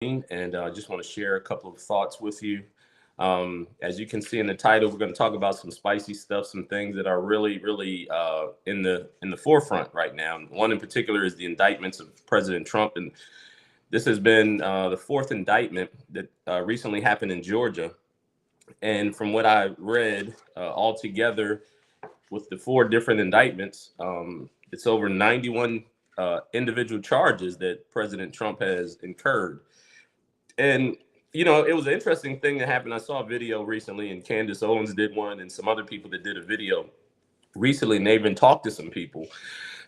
and I just want to share a couple of thoughts with you. As you can see in the title, we're going to talk about some spicy stuff, some things that are really in the forefront right now. One in particular is the indictments of President Trump, and this has been the fourth indictment that recently happened in Georgia. And from what I read, altogether with the four different indictments, it's over 91 individual charges that President Trump has incurred. And it was an interesting thing that happened. I saw a video recently, and Candace Owens did one, and some other people that did a video recently, and they even talked to some people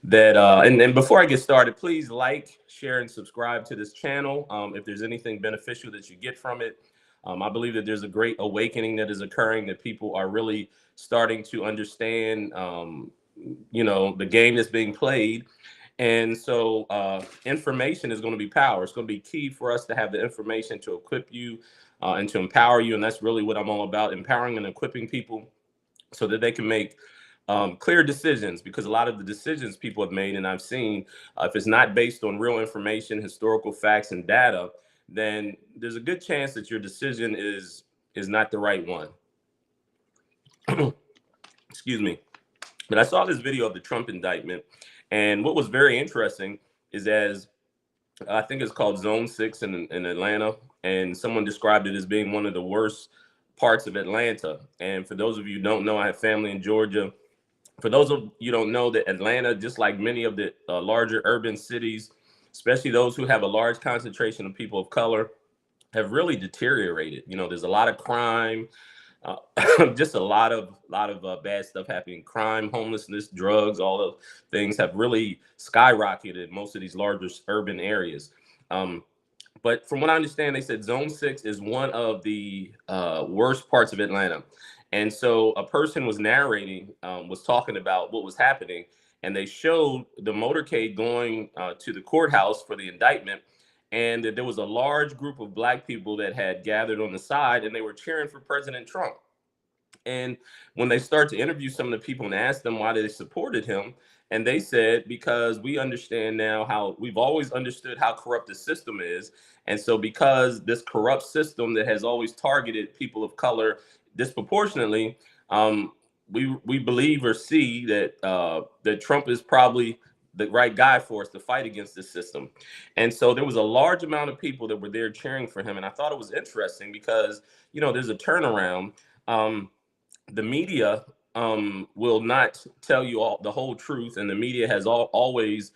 that. And before I get started, please like, share, and subscribe to this channel. If there's anything beneficial that you get from it, I believe that there's a great awakening that is occurring. That people are really starting to understand, the game that's being played. And so information is going to be power. It's going to be key for us to have the information to equip you and to empower you. And that's really what I'm all about, empowering and equipping people so that they can make clear decisions, because a lot of the decisions people have made and I've seen, if it's not based on real information, historical facts and data, then there's a good chance that your decision is not the right one. Excuse me. But I saw this video of the Trump indictment, and what was very interesting is, as I think it's called Zone 6 in Atlanta, and someone described it as being one of the worst parts of Atlanta. And for those of you who don't know, I have family in Georgia. For those of you who don't know, that Atlanta, just like many of the larger urban cities, especially those who have a large concentration of people of color, have really deteriorated. There's a lot of crime, uh, just a lot of bad stuff happening. Crime, homelessness, drugs, all those things have really skyrocketed in most of these larger urban areas. But from what I understand, they said Zone 6 is one of the worst parts of Atlanta. And so a person was narrating, was talking about what was happening, and they showed the motorcade going to the courthouse for the indictment, and that there was a large group of Black people that had gathered on the side, and they were cheering for President Trump. And when they start to interview some of the people and ask them why they supported him, and they said, because we understand now how we've always understood how corrupt the system is. And so because this corrupt system that has always targeted people of color disproportionately, we believe or see that Trump is probably the right guy for us to fight against this system. And so there was a large amount of people that were there cheering for him. And I thought it was interesting because, there's a turnaround. The media will not tell you all the whole truth, and the media has always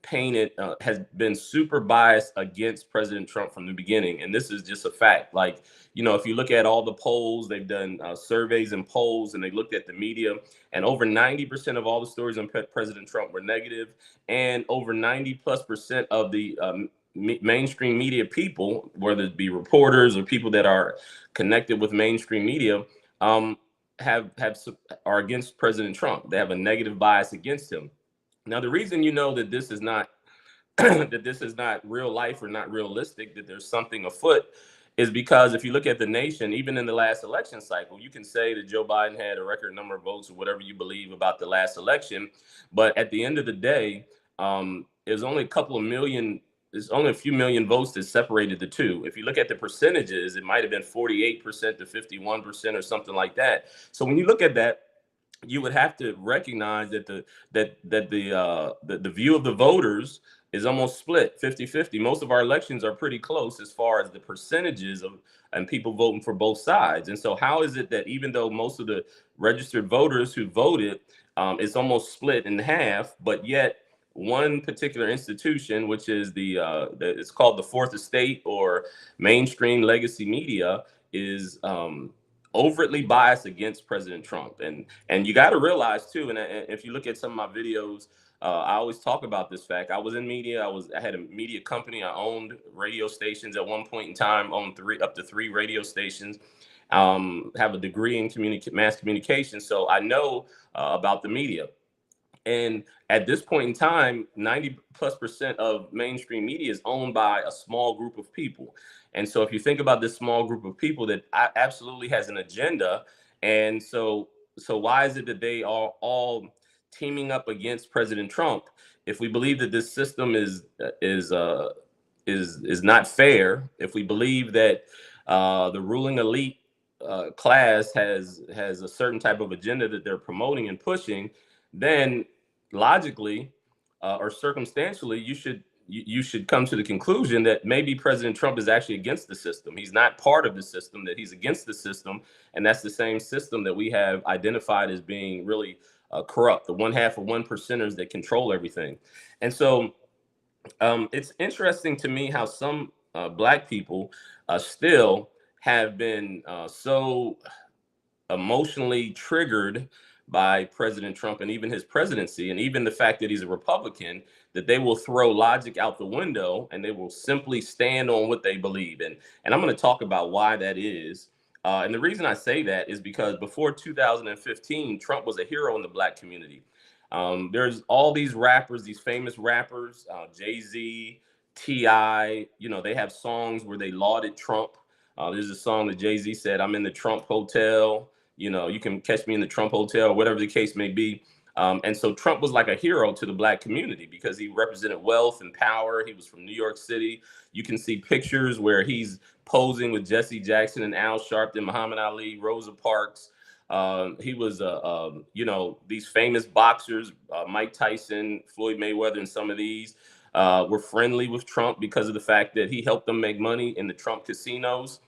painted, has been super biased against President Trump from the beginning, and this is just a fact. Like, if you look at all the polls, they've done surveys and polls, and they looked at the media, and over 90% of all the stories on President Trump were negative, and over 90+% of the mainstream media people, whether it be reporters or people that are connected with mainstream media, have are against President Trump. They have a negative bias against him. Now, the reason that this is not that this is not real life or not realistic, that there's something afoot, is because if you look at the nation, even in the last election cycle, you can say that Joe Biden had a record number of votes or whatever you believe about the last election, but at the end of the day, it was only a couple of million. There's only a few million votes that separated the two. If you look at the percentages, it might have been 48% to 51% or something like that. So when you look at that, you would have to recognize that the view of the voters is almost split 50-50. Most of our elections are pretty close as far as the percentages of and people voting for both sides. And so how is it that even though most of the registered voters who voted, it's almost split in half, but yet one particular institution, which is it's called the Fourth Estate or mainstream legacy media, is overtly biased against President Trump. And you got to realize too, and if you look at some of my videos, I always talk about this fact. I was in media. I had a media company. I owned radio stations at one point in time. Owned up to three radio stations. Have a degree in mass communication, so I know about the media. And at this point in time, 90+% of mainstream media is owned by a small group of people. And so if you think about this small group of people that absolutely has an agenda, and so why is it that they are all teaming up against President Trump? If we believe that this system is is not fair, if we believe that the ruling elite class has a certain type of agenda that they're promoting and pushing, then logically or circumstantially, you should come to the conclusion that maybe President Trump is actually against the system. He's not part of the system, that he's against the system. And that's the same system that we have identified as being really corrupt, the one half of 1%ers that control everything. And so it's interesting to me how some Black people still have been so emotionally triggered by President Trump and even his presidency, and even the fact that he's a Republican, that they will throw logic out the window and they will simply stand on what they believe. And I'm going to talk about why that is. And the reason I say that is because before 2015, Trump was a hero in the Black community. There's all these rappers, these famous rappers, Jay-Z, T.I., they have songs where they lauded Trump. There's a song that Jay-Z said, "I'm in the Trump Hotel. You can catch me in the Trump Hotel," whatever the case may be. And so Trump was like a hero to the Black community because he represented wealth and power. He was from New York City. You can see pictures where he's posing with Jesse Jackson and Al Sharpton, Muhammad Ali, Rosa Parks. He was, these famous boxers, Mike Tyson, Floyd Mayweather, and some of these were friendly with Trump because of the fact that he helped them make money in the Trump casinos.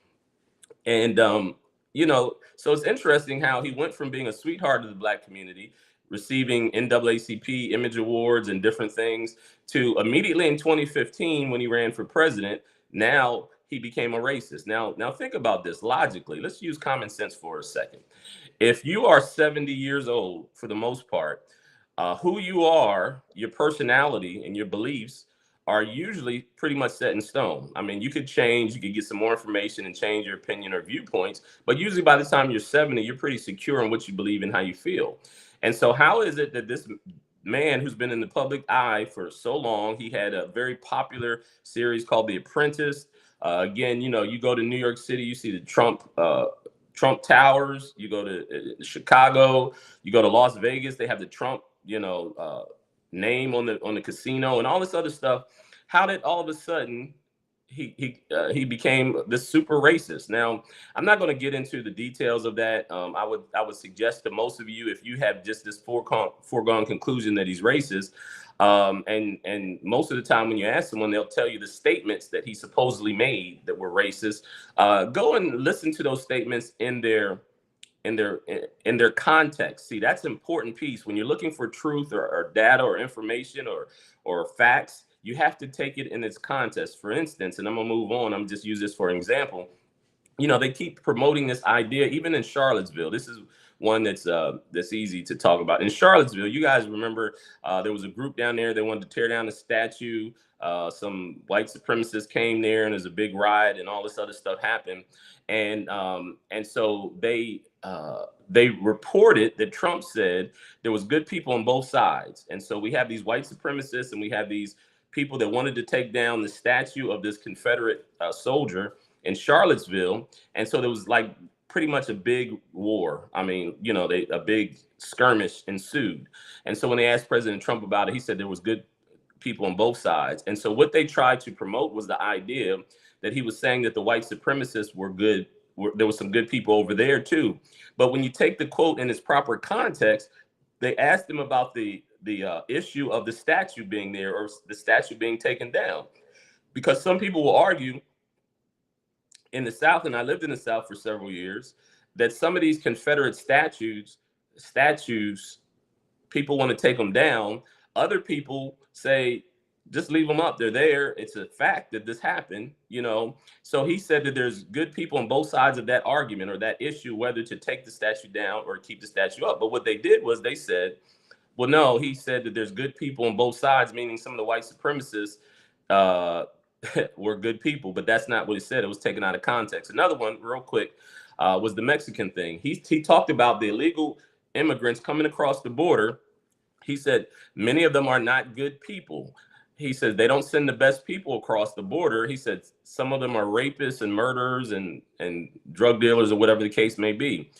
And, so it's interesting how he went from being a sweetheart of the Black community, receiving NAACP image awards and different things, to immediately in 2015, when he ran for president, now he became a racist. Now think about this logically. Let's use common sense for a second. If you are 70 years old, for the most part, who you are, your personality and your beliefs are usually pretty much set in stone. I mean, you could change, you could get some more information and change your opinion or viewpoints, but usually by the time you're 70, you're pretty secure in what you believe and how you feel. And so how is it that this man who's been in the public eye for so long, he had a very popular series called The Apprentice. Again, you go to New York City, you see the Trump Towers, you go to Chicago, you go to Las Vegas, they have the Trump, name on the casino and all this other stuff. How did all of a sudden he became this super racist? Now, I'm not going to get into the details of that. I would suggest to most of you, if you have just this foregone conclusion that he's racist, and most of the time when you ask someone, they'll tell you the statements that he supposedly made that were racist. Go and listen to those statements in their context. See, that's an important piece. When you're looking for truth or data or information or facts, you have to take it in its context. For instance, and I'm gonna move on, I'm just use this for an example. They keep promoting this idea, even in Charlottesville. This is one that's easy to talk about. In Charlottesville, you guys remember there was a group down there that wanted to tear down the statue. Some white supremacists came there, and there's a big riot, and all this other stuff happened. And so they reported that Trump said there was good people on both sides. And so we have these white supremacists, and we have these people that wanted to take down the statue of this Confederate soldier in Charlottesville. And so there was like pretty much a big war. I mean, a big skirmish ensued. And so when they asked President Trump about it, he said there was good people on both sides. And so what they tried to promote was the idea that he was saying that the white supremacists were good. There was some good people over there too. But when you take the quote in its proper context, they asked him about the issue of the statue being there or the statue being taken down. Because some people will argue in the South, and I lived in the South for several years, that some of these Confederate statues, people want to take them down. Other people say, just leave them up. They're there. It's a fact that this happened, So he said that there's good people on both sides of that argument or that issue, whether to take the statue down or keep the statue up. But what they did was they said, well, no, he said that there's good people on both sides, meaning some of the white supremacists were good people, but that's not what he said. It was taken out of context. Another one, real quick, was the Mexican thing. He talked about the illegal immigrants coming across the border. He said many of them are not good people. He said they don't send the best people across the border. He said some of them are rapists and murderers and drug dealers or whatever the case may be.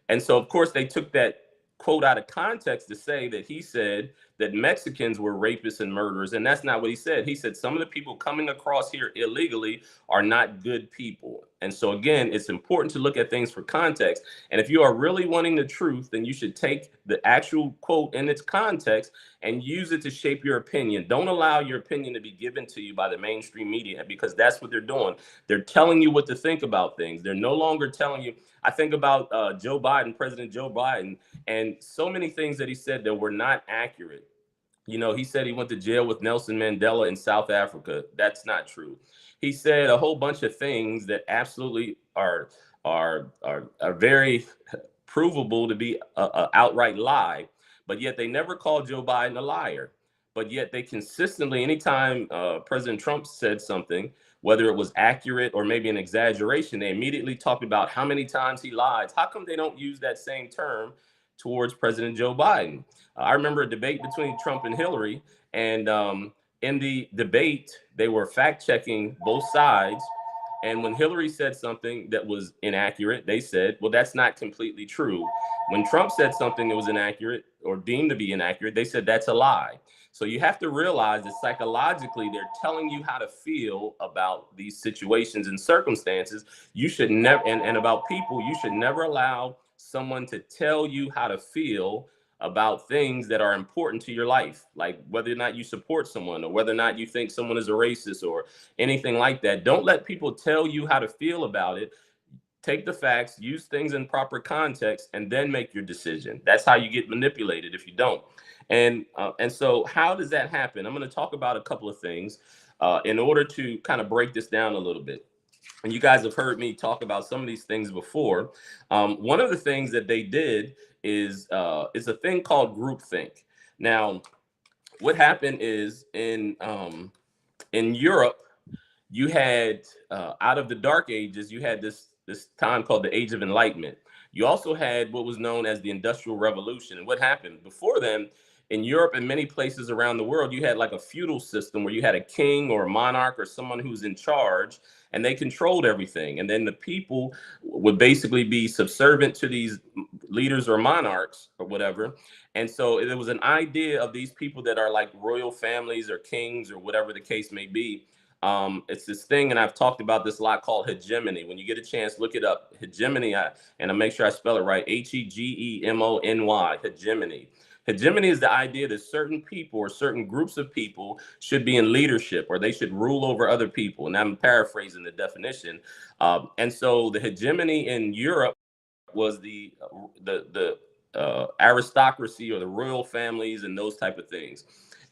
And so, of course, they took that quote out of context to say that he said that Mexicans were rapists and murderers. And that's not what he said. He said some of the people coming across here illegally are not good people. And so, again, it's important to look at things for context. And if you are really wanting the truth, then you should take the actual quote in its context and use it to shape your opinion. Don't allow your opinion to be given to you by the mainstream media, because that's what they're doing. They're telling you what to think about things. They're no longer telling you. I think about Joe Biden, President Joe Biden, and so many things that he said that were not accurate. You know, he said he went to jail with Nelson Mandela in South Africa. That's not true. He said a whole bunch of things that absolutely are very provable to be a outright lie, but yet they never called Joe Biden a liar. But yet they consistently, anytime President Trump said something, whether it was accurate or maybe an exaggeration, they immediately talked about how many times he lied. How come they don't use that same term towards President Joe Biden? I remember a debate between Trump and Hillary, and in the debate, they were fact checking both sides. And when Hillary said something that was inaccurate, they said, well, that's not completely true. When Trump said something that was inaccurate or deemed to be inaccurate, they said that's a lie. So you have to realize that psychologically, they're telling you how to feel about these situations and circumstances. You should never, and about people, you should never allow someone to tell you how to feel about things that are important to your life, like whether or not you support someone or whether or not you think someone is a racist or anything like that. Don't let people tell you how to feel about it. Take the facts, use things in proper context, and then make your decision. That's how you get manipulated if you don't. And so how does that happen? I'm going to talk about a couple of things in order to kind of break this down a little bit. And you guys have heard me talk about some of these things before. One of the things that they did is a thing called groupthink. Now, what happened is in Europe, you had out of the Dark Ages, you had this time called the Age of Enlightenment. You also had what was known as the Industrial Revolution. And what happened before then? In Europe and many places around the world, you had like a feudal system where you had a king or a monarch or someone who's in charge, and they controlled everything. And then the people would basically be subservient to these leaders or monarchs or whatever. And so there was an idea of these people that are like royal families or kings or whatever the case may be. It's this thing, and I've talked about this a lot, called hegemony. When you get a chance, look it up. Hegemony, and I make sure I spell it right. Hegemony. Hegemony. Hegemony is the idea that certain people or certain groups of people should be in leadership, or they should rule over other people. And I'm paraphrasing the definition. And so the hegemony in Europe was the aristocracy or the royal families and those type of things.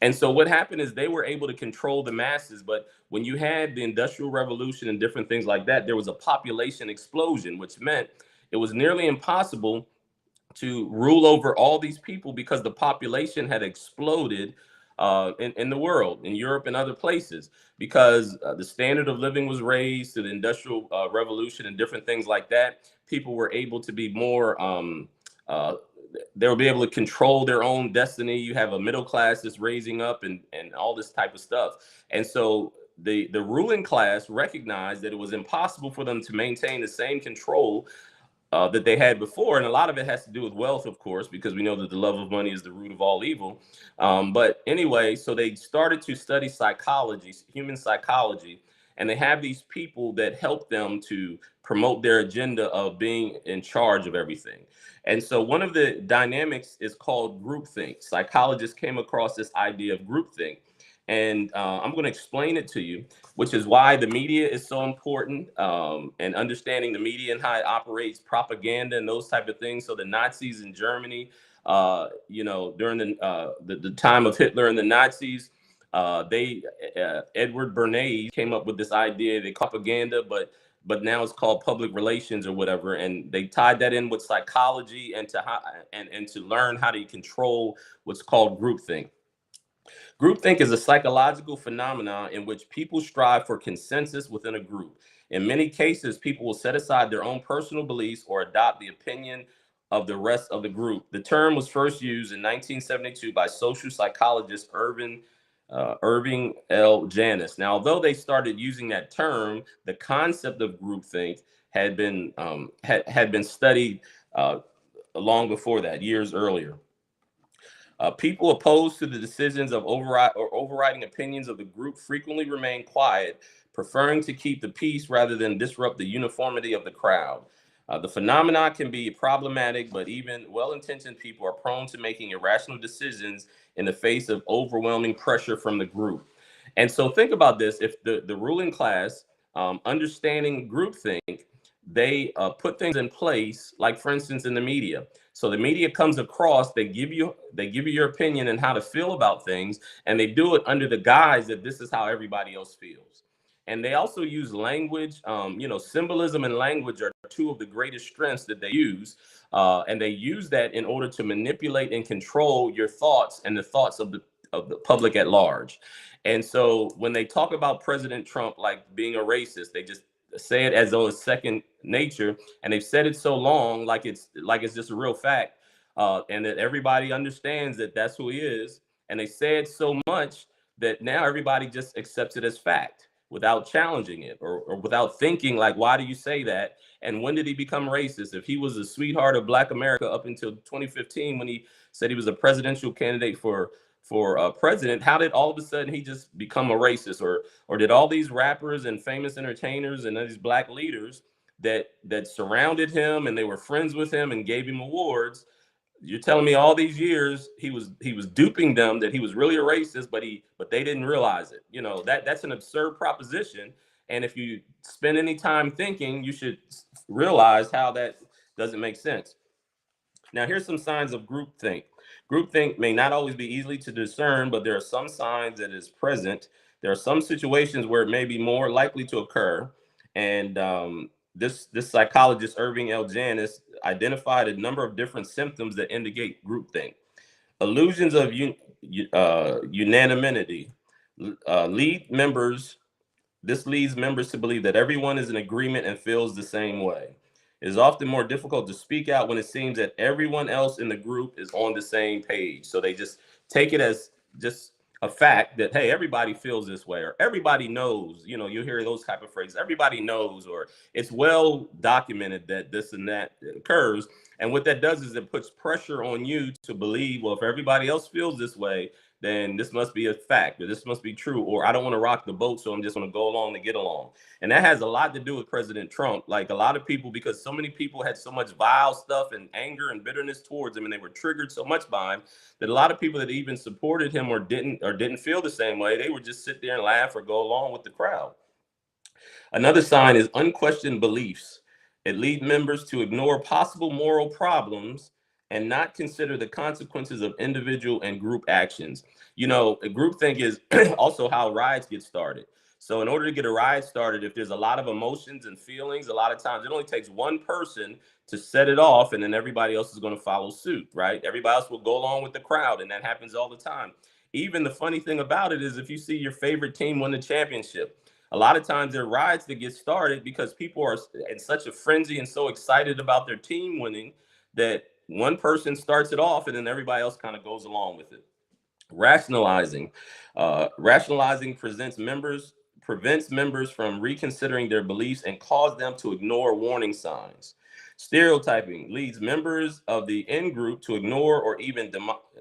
And so what happened is they were able to control the masses. But when you had the Industrial Revolution and different things like that, there was a population explosion, which meant it was nearly impossible to rule over all these people because the population had exploded in the world, in Europe and other places, because the standard of living was raised to the Industrial Revolution and different things like that. People were able to be more they will be able to control their own destiny. You have a middle class that's raising up and all this type of stuff. And so the ruling class recognized that it was impossible for them to maintain the same control that they had before. And a lot of it has to do with wealth, of course, because we know that the love of money is the root of all evil. But anyway, so they started to study psychology, human psychology, and they have these people that help them to promote their agenda of being in charge of everything. And so one of the dynamics is called groupthink. Psychologists came across this idea of groupthink. And I'm going to explain it to you, which is why the media is so important, and understanding the media and how it operates, propaganda and those type of things. So the Nazis in Germany, during the time of Hitler and the Nazis, Edward Bernays came up with this idea, the propaganda, but now it's called public relations or whatever, and they tied that in with psychology and to learn how to control what's called groupthink. Groupthink is a psychological phenomenon in which people strive for consensus within a group. In many cases, people will set aside their own personal beliefs or adopt the opinion of the rest of the group. The term was first used in 1972 by social psychologist Irving L. Janis. Now, although they started using that term, the concept of groupthink had been studied long before that, years earlier. People opposed to the decisions of overriding opinions of the group frequently remain quiet, preferring to keep the peace rather than disrupt the uniformity of the crowd. The phenomena can be problematic, but even well-intentioned people are prone to making irrational decisions in the face of overwhelming pressure from the group. And so think about this. If the ruling class, understanding groupthink, they put things in place, like for instance in the media. So the media comes across, they give you your opinion and how to feel about things, and they do it under the guise that this is how everybody else feels. And they also use language. Symbolism and language are two of the greatest strengths that they use, and they use that in order to manipulate and control your thoughts and the thoughts of the public at large. And so when they talk about President Trump like being a racist, they just say it as though it's second nature, and they've said it so long, like it's just a real fact, and that everybody understands that that's who he is. And they say it so much that now everybody just accepts it as fact without challenging it, or without thinking like, why do you say that? And when did he become racist? If he was a sweetheart of Black America up until 2015, when he said he was a presidential candidate for president, how did all of a sudden he just become a racist? Or did all these rappers and famous entertainers and these Black leaders that surrounded him and they were friends with him and gave him awards, you're telling me all these years he was duping them that he was really a racist, but they didn't realize it? That's an absurd proposition. And if you spend any time thinking, you should realize how that doesn't make sense. Now, here's some signs of groupthink. Groupthink may not always be easily to discern, but there are some signs that it is present. There are some situations where it may be more likely to occur. And this psychologist, Irving L. Janis, identified a number of different symptoms that indicate groupthink. Illusions of unanimity leads members to believe that everyone is in agreement and feels the same way. It is often more difficult to speak out when it seems that everyone else in the group is on the same page. So they just take it as just a fact that, hey, everybody feels this way, or everybody knows. You hear those type of phrases. Everybody knows, or it's well documented that this and that occurs. And what that does is it puts pressure on you to believe, well, if everybody else feels this way, then this must be a fact, or this must be true, or I don't want to rock the boat, so I'm just going to go along to get along. And that has a lot to do with President Trump. Like, a lot of people, because so many people had so much vile stuff and anger and bitterness towards him, and they were triggered so much by him, that a lot of people that even supported him or didn't feel the same way, they would just sit there and laugh or go along with the crowd. Another sign is unquestioned beliefs. It leads members to ignore possible moral problems and not consider the consequences of individual and group actions. Groupthink is also how riots get started. So in order to get a riot started, if there's a lot of emotions and feelings, a lot of times it only takes one person to set it off, and then everybody else is going to follow suit, right? Everybody else will go along with the crowd, and that happens all the time. Even the funny thing about it is, if you see your favorite team win the championship, a lot of times there are riots that get started because people are in such a frenzy and so excited about their team winning that one person starts it off and then everybody else kind of goes along with it. Rationalizing. Rationalizing prevents members from reconsidering their beliefs and cause them to ignore warning signs. Stereotyping leads members of the in-group to ignore or even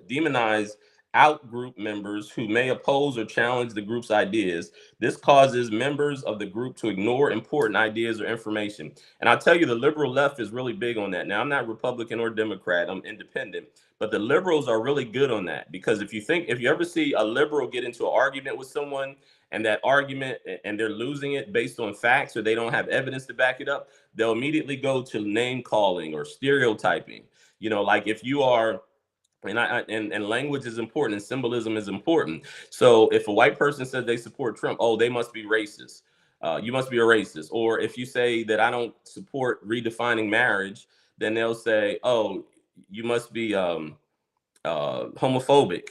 demonize out-group members who may oppose or challenge the group's ideas. This causes members of the group to ignore important ideas or information. And I'll tell you, the liberal left is really big on that. Now, I'm not Republican or Democrat, I'm independent, but the liberals are really good on that, because if you ever see a liberal get into an argument with someone, and that argument, and they're losing it based on facts, or they don't have evidence to back it up, they'll immediately go to name calling or stereotyping. Like, if you are, and language is important and symbolism is important. So if a white person says they support Trump, oh, they must be racist. You must be a racist. Or if you say that I don't support redefining marriage, then they'll say, oh, you must be homophobic.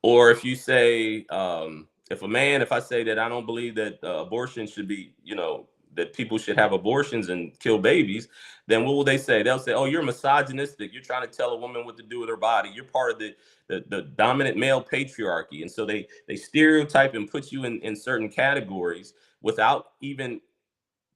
Or if you say, if I say that I don't believe that abortion should be, that people should have abortions and kill babies, then what will they say? They'll say, oh, you're misogynistic. You're trying to tell a woman what to do with her body. You're part of the dominant male patriarchy. And so they stereotype and put you in certain categories without even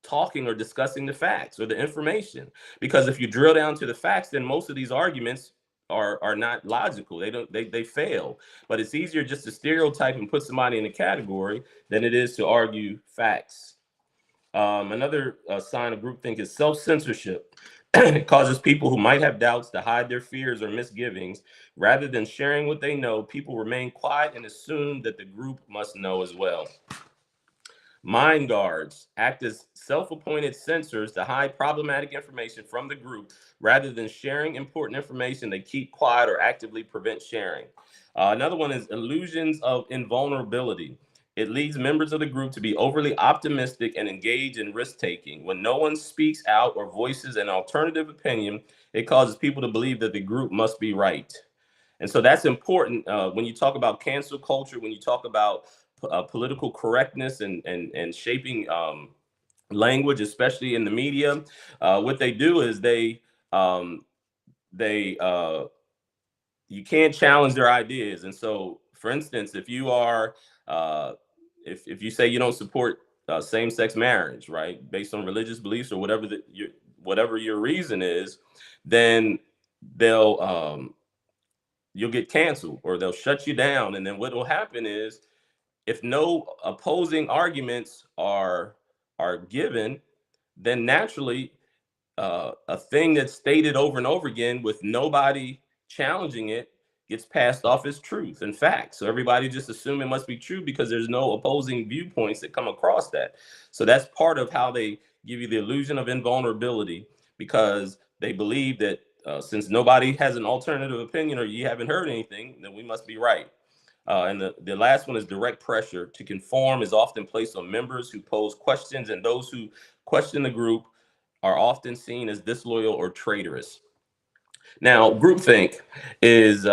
talking or discussing the facts or the information. Because if you drill down to the facts, then most of these arguments are not logical. They fail. But it's easier just to stereotype and put somebody in a category than it is to argue facts. Another sign of groupthink is self-censorship. It causes people who might have doubts to hide their fears or misgivings. Rather than sharing what they know, people remain quiet and assume that the group must know as well. Mind guards act as self-appointed censors to hide problematic information from the group. Rather than sharing important information, they keep quiet or actively prevent sharing. Another one is illusions of invulnerability. It leads members of the group to be overly optimistic and engage in risk-taking. When no one speaks out or voices an alternative opinion, it causes people to believe that the group must be right. And so that's important when you talk about cancel culture, when you talk about political correctness and shaping language, especially in the media. What they do is um, they you can't challenge their ideas. And so, for instance, if you are if you say you don't support same-sex marriage, right, based on religious beliefs or whatever your reason is, then they'll you'll get canceled or they'll shut you down. And then what will happen is, if no opposing arguments are given, then naturally a thing that's stated over and over again with nobody challenging it gets passed off as truth and fact. So everybody just assume it must be true because there's no opposing viewpoints that come across that. So that's part of how they give you the illusion of invulnerability, because they believe that since nobody has an alternative opinion or you haven't heard anything, then we must be right. And the last one is direct pressure. To conform is often placed on members who pose questions, and those who question the group are often seen as disloyal or traitorous. Now, groupthink is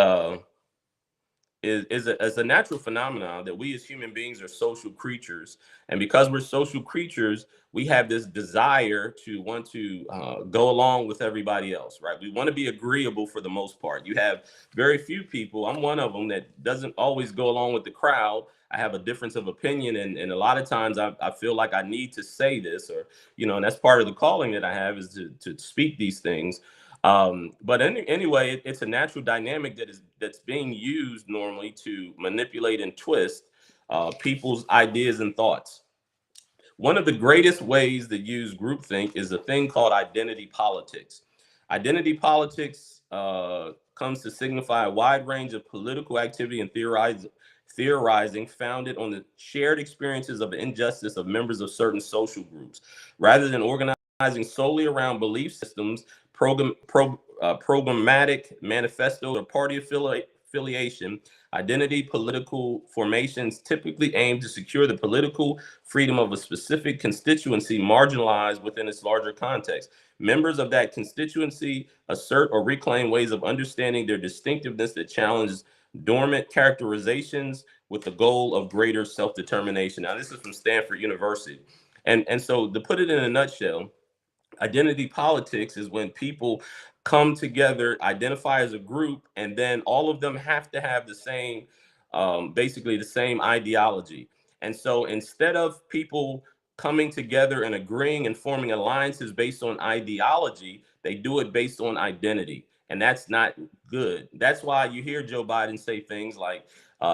is a natural phenomenon that we as human beings are social creatures, and because we're social creatures, we have this desire to want to go along with everybody else, right? We want to be agreeable for the most part. You have very few people, I'm one of them, that doesn't always go along with the crowd. I have a difference of opinion, and a lot of times I feel like I need to say this, or and that's part of the calling that I have, is to speak these things. But anyway, it's a natural dynamic that's being used normally to manipulate and twist people's ideas and thoughts. One of the greatest ways to use groupthink is a thing called identity politics. Identity politics comes to signify a wide range of political activity and theorizing founded on the shared experiences of injustice of members of certain social groups. Rather than organizing solely around belief systems, programmatic manifestos, or party affiliation, identity political formations typically aim to secure the political freedom of a specific constituency marginalized within its larger context. Members of that constituency assert or reclaim ways of understanding their distinctiveness that challenge dormant characterizations with the goal of greater self-determination. Now, this is from Stanford University. And so, to put it in a nutshell, identity politics is when people come together, identify as a group, and then all of them have to have the same, basically the same ideology. And so instead of people coming together and agreeing and forming alliances based on ideology, they do it based on identity. And that's not good. That's why you hear Joe Biden say things like,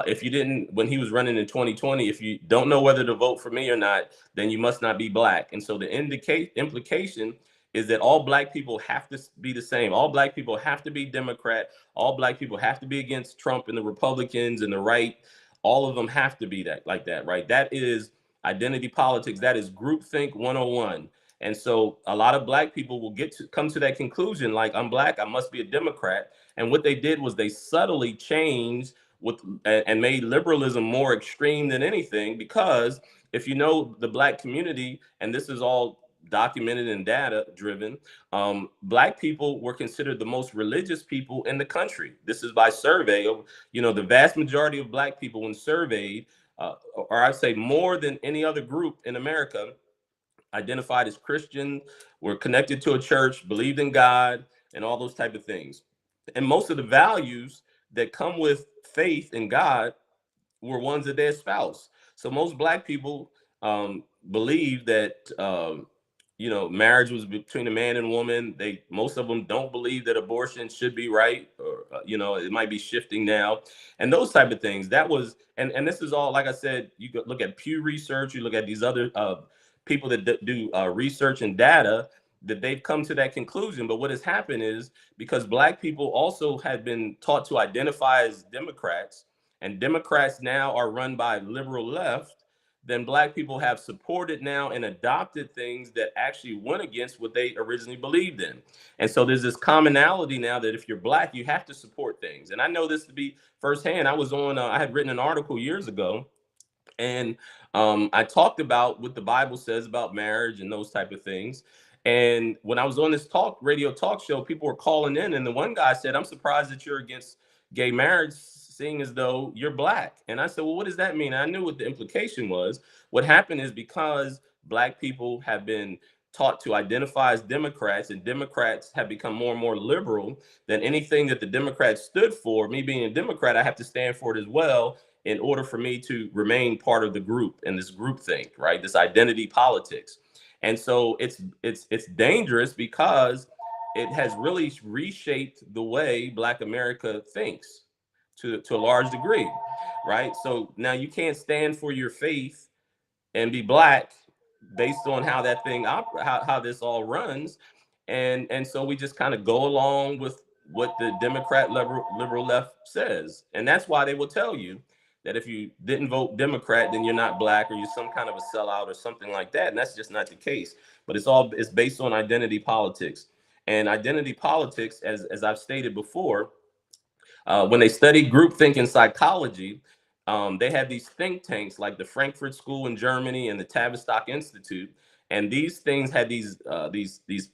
if you didn't, when he was running in 2020, if you don't know whether to vote for me or not, then you must not be black. And so the implication is that all black people have to be the same. All black people have to be Democrat. All black people have to be against Trump and the Republicans and the right. All of them have to be that, like that, right? That is identity politics. That is groupthink 101. And so a lot of black people will come to that conclusion, like, I'm black, I must be a Democrat. And what they did was they subtly changed and made liberalism more extreme than anything, because if you know the black community, and this is all documented and data driven, black people were considered the most religious people in the country. This is by survey of, the vast majority of black people, when surveyed, or I'd say more than any other group in America, identified as Christian, were connected to a church, believed in God, and all those type of things. And most of the values that come with faith in God were ones that they espouse. So most black people believe that you know, marriage was between a man and woman. Most of them don't believe that abortion should be right, or you know, it might be shifting now, and those type of things. That was, and this is all, like I said, you could look at Pew Research, you look at these other people that do research and data, that they've come to that conclusion. But what has happened is, because Black people also had been taught to identify as Democrats, and Democrats now are run by liberal left, then Black people have supported now and adopted things that actually went against what they originally believed in. And so there's this commonality now that if you're Black, you have to support things. And I know this to be firsthand. I had written an article years ago, and I talked about what the Bible says about marriage and those type of things. And when I was on this radio talk show, people were calling in, and the one guy said, "I'm surprised that you're against gay marriage, seeing as though you're Black." And I said, "Well, what does that mean?" And I knew what the implication was. What happened is, because Black people have been taught to identify as Democrats, and Democrats have become more and more liberal, then anything that the Democrats stood for, me being a Democrat, I have to stand for it as well, in order for me to remain part of the group and this groupthink, right? This identity politics. And so it's dangerous, because it has really reshaped the way Black America thinks to a large degree, right? So now you can't stand for your faith and be Black based on how that thing how this all runs. And so we just kind of go along with what the Democrat liberal left says. And that's why they will tell you that if you didn't vote Democrat, then you're not Black, or you're some kind of a sellout or something like that. And that's just not the case. But it's based on identity politics. And identity politics, as I've stated before, when they studied groupthink in psychology, they had these think tanks like the Frankfurt School in Germany and the Tavistock Institute, and these things had these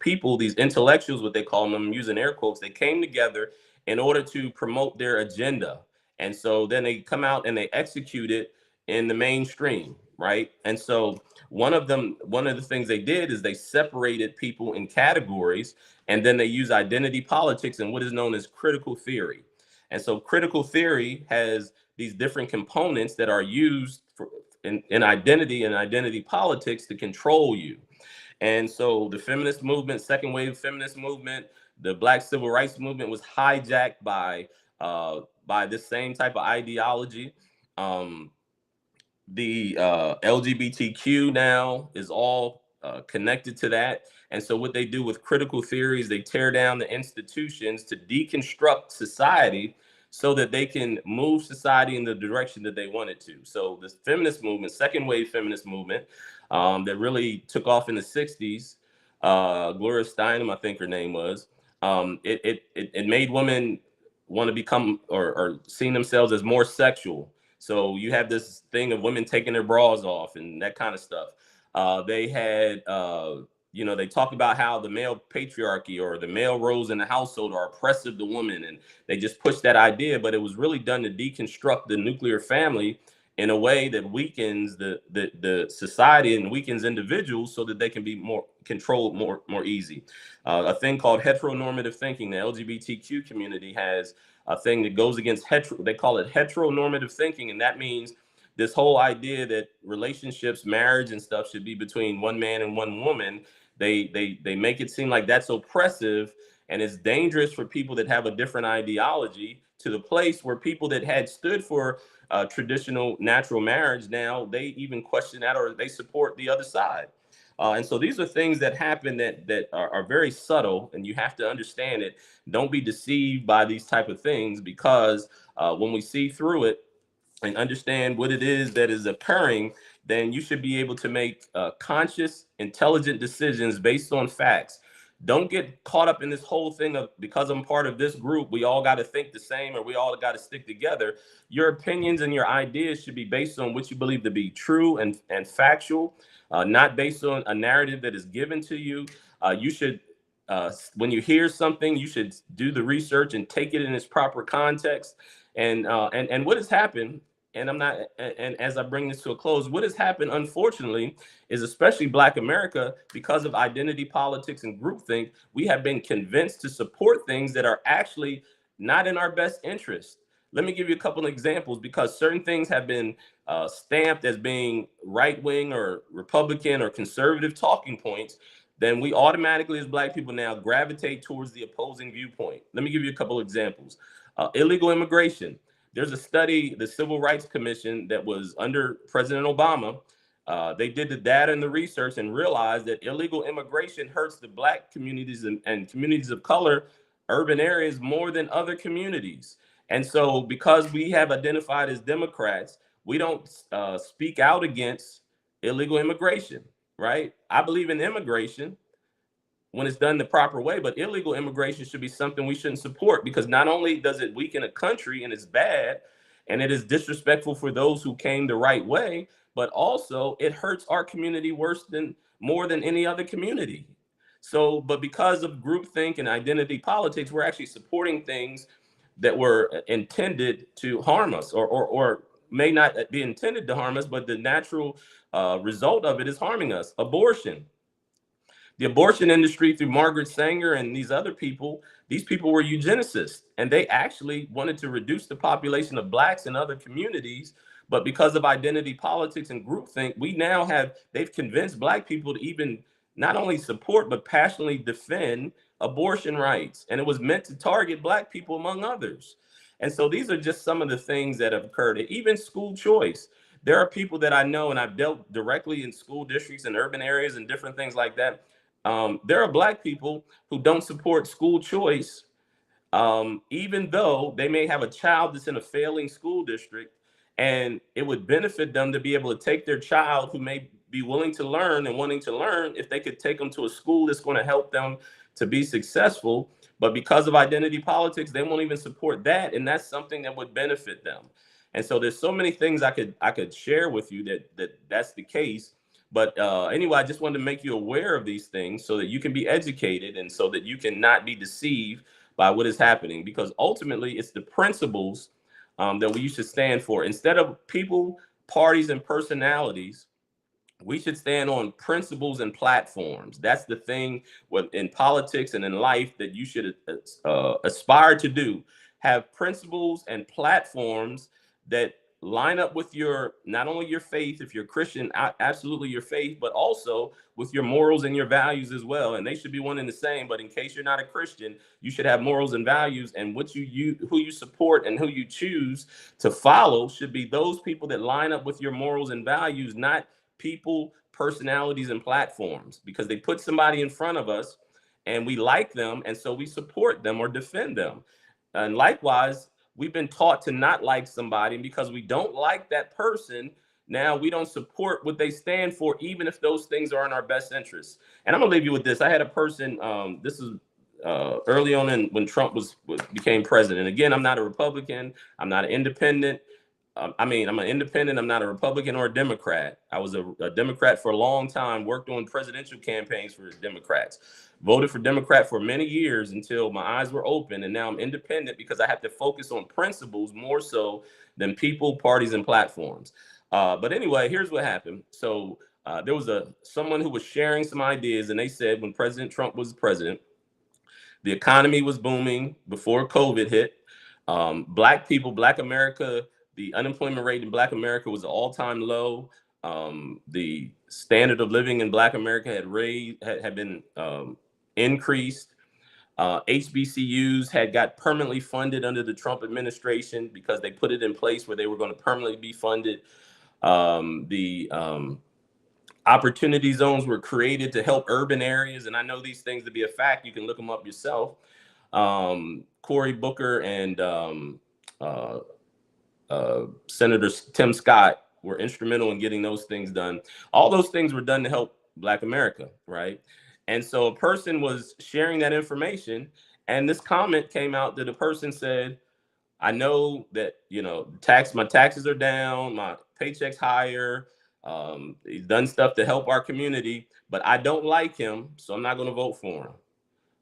people, these intellectuals, what they call them, I'm using air quotes. They came together in order to promote their agenda, and so then they come out and they execute it in the mainstream, right? And so one of the things they did is they separated people in categories, and then they use identity politics and what is known as critical theory. And so critical theory has these different components that are used in identity and identity politics to control you. And so the feminist movement, second wave feminist movement, the Black civil rights movement was hijacked by this same type of ideology. Um, the LGBTQ now is all connected to that. And so what they do with critical theories, they tear down the institutions to deconstruct society so that they can move society in the direction that they want it to. So this feminist movement, second wave feminist movement, that really took off in the 60s, Gloria Steinem, I think her name was, it made women want to become or seeing themselves as more sexual. So you have this thing of women taking their bras off and that kind of stuff. They had, they talk about how the male patriarchy or the male roles in the household are oppressive to women, and they just pushed that idea. But it was really done to deconstruct the nuclear family in a way that weakens the society and weakens individuals so that they can be more controlled more easy. A thing called heteronormative thinking. The LGBTQ community has a thing that goes against they call it heteronormative thinking, and that means this whole idea that relationships, marriage and stuff should be between one man and one woman. They make it seem like that's oppressive, and it's dangerous for people that have a different ideology, to the place where people that had stood for traditional natural marriage, now they even question that, or they support the other side. And so these are things that happen that are very subtle, and you have to understand it. Don't be deceived by these type of things, because when we see through it and understand what it is that is occurring, then you should be able to make conscious, intelligent decisions based on facts. Don't get caught up in this whole thing of, because I'm part of this group, we all got to think the same, or we all got to stick together. Your opinions and your ideas should be based on what you believe to be true and factual, not based on a narrative that is given to you. You should, when you hear something, you should do the research and take it in its proper context. And what has happened, and I'm not, and as I bring this to a close, what has happened, unfortunately, is especially Black America, because of identity politics and groupthink, we have been convinced to support things that are actually not in our best interest. Let me give you a couple of examples, because certain things have been stamped as being right-wing or Republican or conservative talking points. then we automatically as Black people now gravitate towards the opposing viewpoint. Let me give you a couple of examples. Illegal immigration. There's a study, the Civil Rights Commission that was under President Obama. They did the data and the research and realized that illegal immigration hurts the Black communities and communities of color, urban areas more than other communities. And so because we have identified as Democrats, we don't speak out against illegal immigration, right? I believe in immigration when it's done the proper way, but illegal immigration should be something we shouldn't support, because not only does it weaken a country and it's bad and it is disrespectful for those who came the right way, but also it hurts our community more than any other community. So, but because of groupthink and identity politics, we're actually supporting things that were intended to harm us, or may not be intended to harm us, but the natural result of it is harming us. Abortion. The abortion industry, through Margaret Sanger and these other people, these people were eugenicists, and they actually wanted to reduce the population of Blacks in other communities. But because of identity politics and groupthink, they've convinced Black people to even not only support, but passionately defend abortion rights. And it was meant to target Black people, among others. And so these are just some of the things that have occurred. Even school choice. There are people that I know, and I've dealt directly in school districts and urban areas and different things like that. There are Black people who don't support school choice, even though they may have a child that's in a failing school district, and it would benefit them to be able to take their child who may be willing to learn and wanting to learn, if they could take them to a school that's going to help them to be successful. But because of identity politics, they won't even support that, and that's something that would benefit them. And so there's so many things I could share with you that's the case. But anyway, I just wanted to make you aware of these things so that you can be educated and so that you can not be deceived by what is happening, because ultimately it's the principles that we should stand for. Instead of people, parties, and personalities, we should stand on principles and platforms. That's the thing in politics and in life that you should aspire to do. Have principles and platforms that line up with not only your faith, if you're Christian, absolutely your faith, but also with your morals and your values as well. And they should be one and the same. But in case you're not a Christian, you should have morals and values, and who you support and who you choose to follow should be those people that line up with your morals and values, not people, personalities, and platforms, because they put somebody in front of us and we like them, and so we support them or defend them. And likewise, we've been taught to not like somebody, and because we don't like that person, now we don't support what they stand for, even if those things are in our best interests. And I'm gonna leave you with this. I had a person, this is early on when Trump became president. Again, I'm not a Republican, I'm not an independent. I'm an independent. I'm not a Republican or a Democrat. I was a Democrat for a long time, worked on presidential campaigns for Democrats, voted for Democrat for many years until my eyes were open. And now I'm independent because I have to focus on principles more so than people, parties, and platforms. But anyway, here's what happened. So there was someone who was sharing some ideas, and they said when President Trump was president, the economy was booming before COVID hit. Black people, Black America, the unemployment rate in Black America was all-time low. The standard of living in Black America had been increased. HBCUs had got permanently funded under the Trump administration because they put it in place where they were going to permanently be funded. The opportunity zones were created to help urban areas, and I know these things to be a fact. You can look them up yourself. Cory Booker and Senator Tim Scott were instrumental in getting those things done. All those things were done to help Black America, right? And so a person was sharing that information, and this comment came out that a person said, I know that, my taxes are down, my paycheck's higher, he's done stuff to help our community, but I don't like him, so I'm not going to vote for him,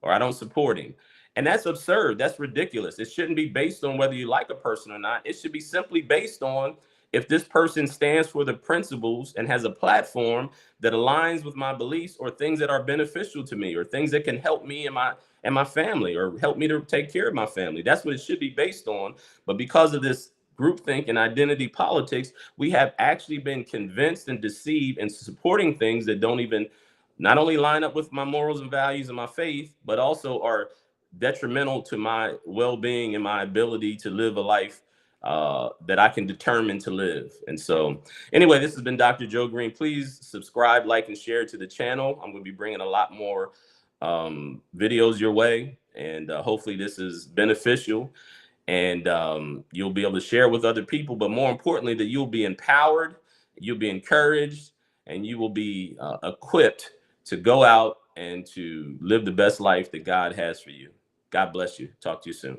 or I don't support him. And that's absurd. That's ridiculous. It shouldn't be based on whether you like a person or not. It should be simply based on if this person stands for the principles and has a platform that aligns with my beliefs, or things that are beneficial to me, or things that can help me and my family, or help me to take care of my family. That's what it should be based on. But because of this groupthink and identity politics, we have actually been convinced and deceived and supporting things that don't even not only line up with my morals and values and my faith, but also are detrimental to my well-being and my ability to live a life that I can determine to live. And so anyway, this has been Dr. Joe Green. Please subscribe, like, and share to the channel. I'm going to be bringing a lot more videos your way, and hopefully this is beneficial, and you'll be able to share with other people, but more importantly, that you'll be empowered, you'll be encouraged, and you will be equipped to go out and to live the best life that God has for you. God bless you. Talk to you soon.